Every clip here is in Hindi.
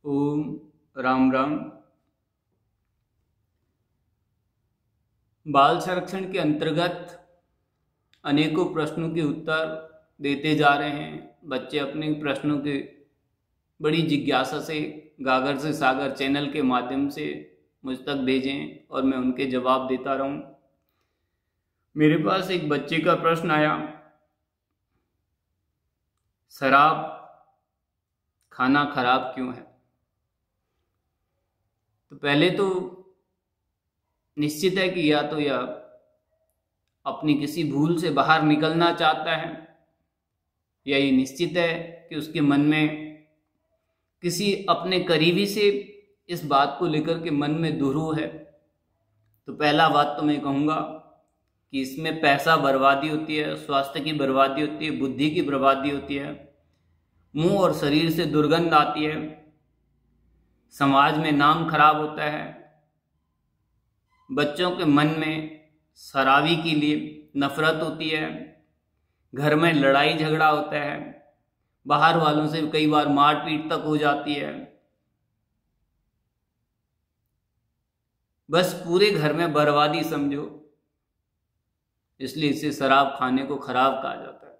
ओम राम राम। बाल संरक्षण के अंतर्गत अनेकों प्रश्नों के उत्तर देते जा रहे हैं। बच्चे अपने प्रश्नों के बड़ी जिज्ञासा से गागर से सागर चैनल के माध्यम से मुझ तक भेजें और मैं उनके जवाब देता रहूं। मेरे पास एक बच्चे का प्रश्न आया, शराब खाना खराब क्यों है? तो पहले तो निश्चित है कि या तो यह अपनी किसी भूल से बाहर निकलना चाहता है, या ये निश्चित है कि उसके मन में किसी अपने करीबी से इस बात को लेकर के मन में दुरूह है। तो पहला बात तो मैं कहूँगा कि इसमें पैसा बर्बादी होती है, स्वास्थ्य की बर्बादी होती है, बुद्धि की बर्बादी होती है, मुंह और शरीर से दुर्गंध आती है, समाज में नाम खराब होता है, बच्चों के मन में शराबी के लिए नफरत होती है, घर में लड़ाई झगड़ा होता है, बाहर वालों से कई बार मारपीट तक हो जाती है। बस पूरे घर में बर्बादी समझो, इसलिए इसे शराब खाने को खराब कहा जाता है।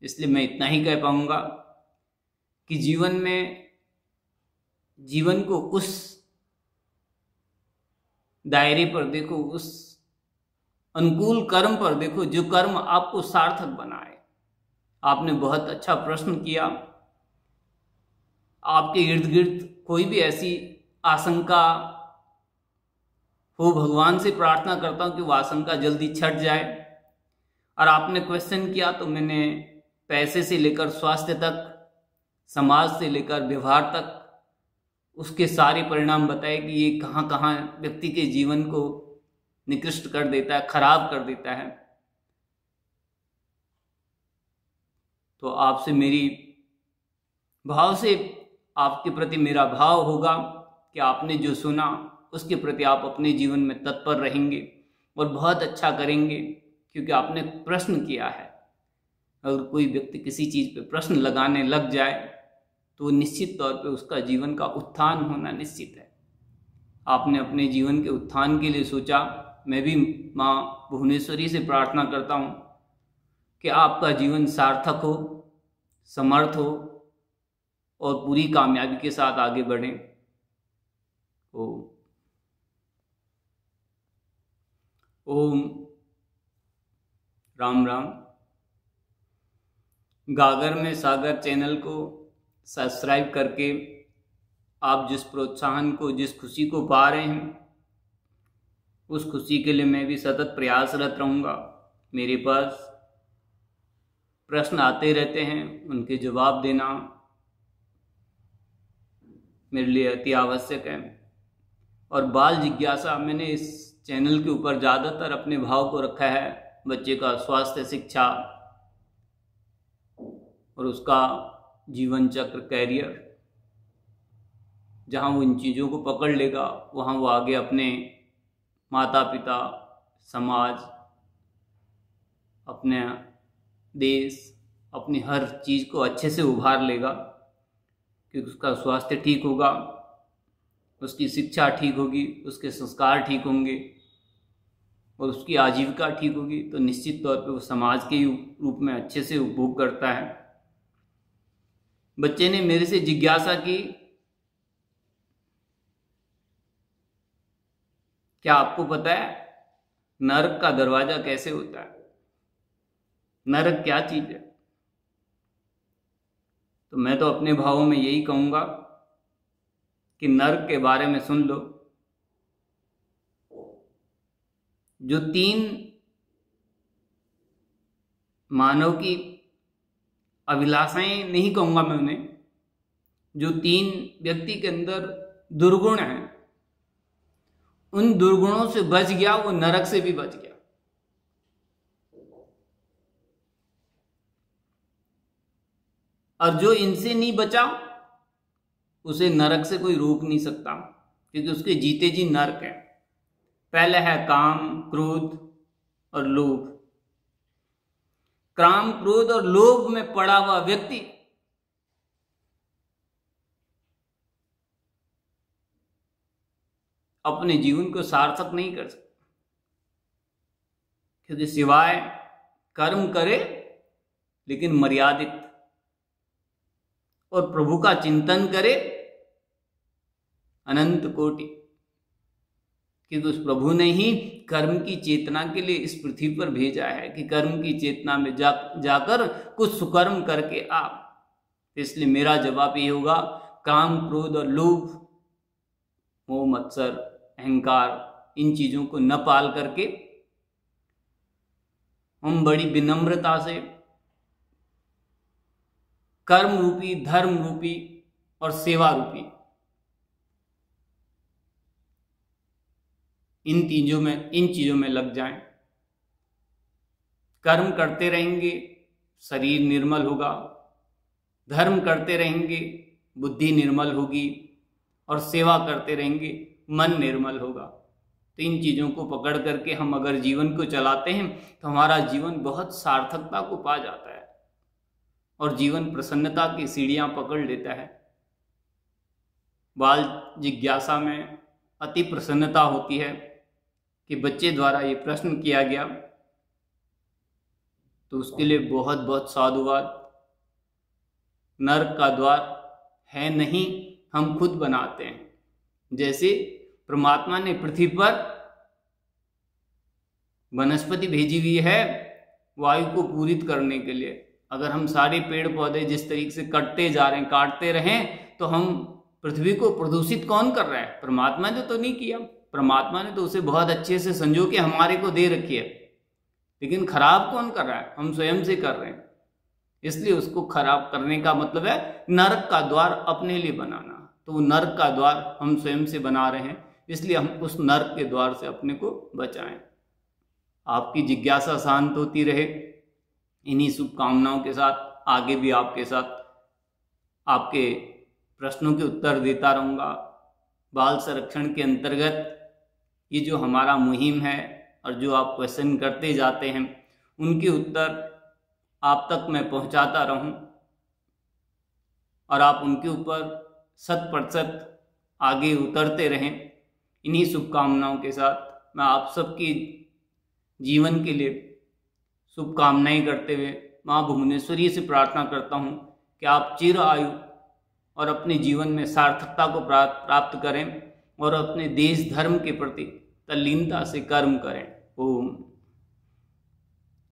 इसलिए मैं इतना ही कह पाऊंगा कि जीवन को उस दायरे पर देखो, उस अनुकूल कर्म पर देखो जो कर्म आपको सार्थक बनाए। आपने बहुत अच्छा प्रश्न किया। आपके इर्द गिर्द कोई भी ऐसी आशंका हो, भगवान से प्रार्थना करता हूं कि वो आशंका जल्दी छट जाए। और आपने क्वेश्चन किया तो मैंने पैसे से लेकर स्वास्थ्य तक, समाज से लेकर व्यवहार तक उसके सारे परिणाम बताए कि ये कहाँ कहाँ व्यक्ति के जीवन को निकृष्ट कर देता है, खराब कर देता है। तो आपसे मेरी भाव से आपके प्रति मेरा भाव होगा कि आपने जो सुना उसके प्रति आप अपने जीवन में तत्पर रहेंगे और बहुत अच्छा करेंगे, क्योंकि आपने प्रश्न किया है। अगर कोई व्यक्ति किसी चीज़ पे प्रश्न लगाने लग जाए तो निश्चित तौर पे उसका जीवन का उत्थान होना निश्चित है। आपने अपने जीवन के उत्थान के लिए सोचा। मैं भी माँ भुवनेश्वरी से प्रार्थना करता हूँ कि आपका जीवन सार्थक हो, समर्थ हो और पूरी कामयाबी के साथ आगे बढ़ें। ओम राम राम। गागर में सागर चैनल को सब्सक्राइब करके आप जिस प्रोत्साहन को, जिस खुशी को पा रहे हैं, उस खुशी के लिए मैं भी सतत प्रयासरत रहूँगा। मेरे पास प्रश्न आते रहते हैं, उनके जवाब देना मेरे लिए अति आवश्यक है। और बाल जिज्ञासा, मैंने इस चैनल के ऊपर ज़्यादातर अपने भाव को रखा है बच्चे का स्वास्थ्य, शिक्षा और उसका जीवन चक्र, कैरियर। जहाँ वो इन चीज़ों को पकड़ लेगा वहाँ वो आगे अपने माता पिता, समाज, अपने देश, अपनी हर चीज़ को अच्छे से उभार लेगा। क्योंकि उसका स्वास्थ्य ठीक होगा, उसकी शिक्षा ठीक होगी, उसके संस्कार ठीक होंगे और उसकी आजीविका ठीक होगी, तो निश्चित तौर पे वो समाज के रूप में अच्छे से उपभोग करता है। बच्चे ने मेरे से जिज्ञासा की, क्या आपको पता है नरक का दरवाजा कैसे होता है? नरक क्या चीज है? तो मैं तो अपने भावों में यही कहूंगा कि नरक के बारे में सुन लो। जो 3 मानव की अभिलाषाएं, नहीं कहूंगा मैं उन्हें, जो 3 व्यक्ति के अंदर दुर्गुण हैं, उन दुर्गुणों से बच गया, वो नरक से भी बच गया। और जो इनसे नहीं बचा उसे नरक से कोई रोक नहीं सकता, क्योंकि उसके जीते जी नरक है। पहले है काम, क्रोध और लोभ। काम, क्रोध और लोभ में पड़ा हुआ व्यक्ति अपने जीवन को सार्थक नहीं कर सकता, क्योंकि सिवाय कर्म करे लेकिन मर्यादित, और प्रभु का चिंतन करे अनंत कोटि, क्योंकि उस प्रभु ने ही कर्म की चेतना के लिए इस पृथ्वी पर भेजा है कि कर्म की चेतना में जाकर कुछ सुकर्म करके आप। इसलिए मेरा जवाब ये होगा, काम, क्रोध और लोभ, मोह, मत्सर, अहंकार, इन चीजों को न पाल करके हम बड़ी विनम्रता से कर्म रूपी, धर्म रूपी और सेवा रूपी इन चीजों में लग जाएं। कर्म करते रहेंगे, शरीर निर्मल होगा, धर्म करते रहेंगे, बुद्धि निर्मल होगी, और सेवा करते रहेंगे, मन निर्मल होगा। तो इन चीजों को पकड़ करके हम अगर जीवन को चलाते हैं तो हमारा जीवन बहुत सार्थकता को पा जाता है और जीवन प्रसन्नता की सीढ़ियां पकड़ लेता है। बाल जिज्ञासा में अति प्रसन्नता होती है कि बच्चे द्वारा ये प्रश्न किया गया, तो उसके लिए बहुत बहुत साधुवाद। नरक का द्वार है नहीं, हम खुद बनाते हैं। जैसे परमात्मा ने पृथ्वी पर वनस्पति भेजी हुई है वायु को पूरित करने के लिए, अगर हम सारे पेड़ पौधे जिस तरीके से कटते जा रहे हैं, काटते रहें, तो हम पृथ्वी को प्रदूषित कौन कर रहा है? परमात्मा ने तो नहीं किया। परमात्मा ने तो उसे बहुत अच्छे से संजो के हमारे को दे रखी है, लेकिन खराब कौन कर रहा है? हम स्वयं से कर रहे हैं। इसलिए उसको खराब करने का मतलब है नरक का द्वार अपने लिए बनाना। तो वो नरक का द्वार हम स्वयं से बना रहे हैं, इसलिए हम उस नरक के द्वार से अपने को बचाएं। आपकी जिज्ञासा शांत होती रहे। इन्हीं शुभकामनाओं के साथ आगे भी आपके साथ आपके प्रश्नों के उत्तर देता रहूँगा। बाल संरक्षण के अंतर्गत ये जो हमारा मुहिम है और जो आप क्वेश्चन करते जाते हैं, उनके उत्तर आप तक मैं पहुंचाता रहूं और आप उनके ऊपर 100% आगे उतरते रहें। इन्हीं शुभकामनाओं के साथ मैं आप सबकी जीवन के लिए शुभकामनाएं करते हुए माँ भुवनेश्वरी से प्रार्थना करता हूँ कि आप चिर आयु और अपने जीवन में सार्थकता को प्राप्त करें और अपने देश धर्म के प्रति तल्लीनता से कर्म करें। ओम।